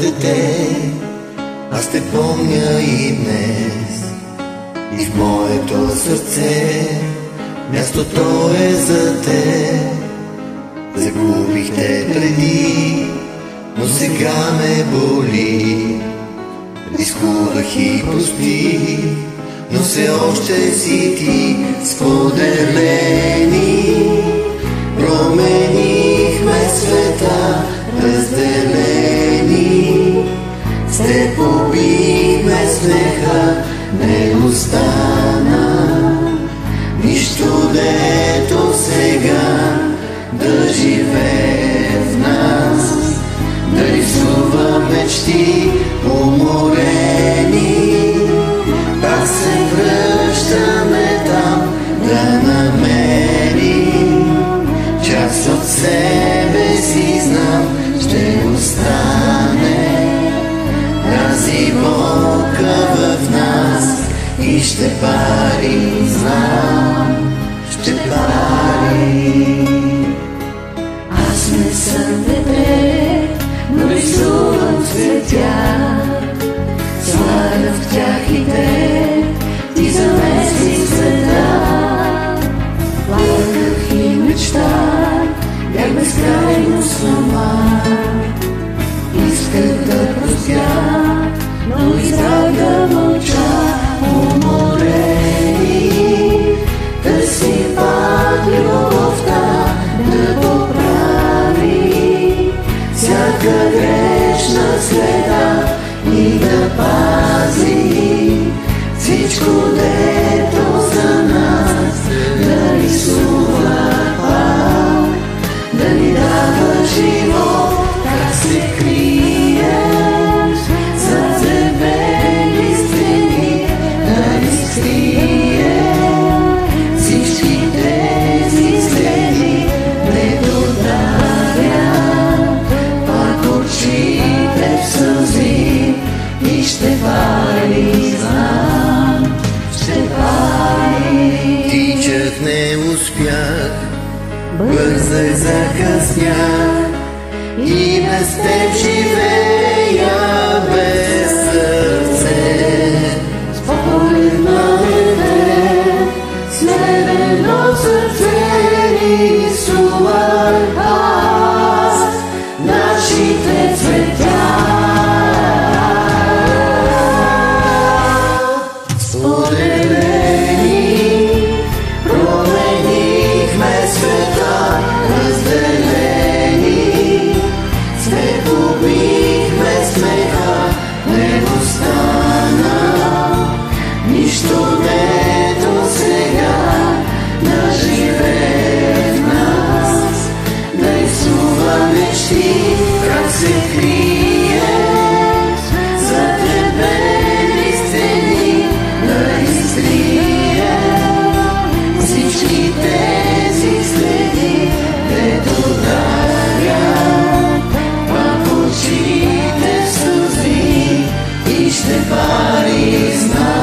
дете, аз те помня и днес. И в моето сърце мястото е за те. Загубих те преди, но сега ме боли. Рискувах и простих, но все още си ти. Споделени променихме света, разделени с теб убихме смеха. Не остана нищо, дето сега да живее в нас, да рисува мечти уморени. Пак се връщаме там, да намерим част от себе си, знам, ще остане тази болка в нас и ще пари, знам, ще пари. Аз не съм дете, но рисувам цветя, слагам в тях и те, ти замеси света. Плаках и мечтах, бях безкрайно сама. Исках да простя, но избрах да мълча. Уморени, търси пак любовта да поправи всяка грешна следа и да пази всичко, дето за нас, да рисува пак, да ни дава живот. Как се криеш зад зебени стени, да ни скрие всички тези следи, дето дарят пак очите в сълзи и ще пали, знам, ще пали. Тичах не успях, бързах, закъснях и без теб живея без сърце. Спокойно дете, смирено сърце, рисувах аз нашите цветя. Споделени променихме света, разделени с теб убихме смеха. Не остана нищо, дето сега да живее в нас, да рисува мечти. Как се криеш зад дебели стени, да изтрие всички тези следи, дето дарят пак очите в сълзи и ще пари, знам.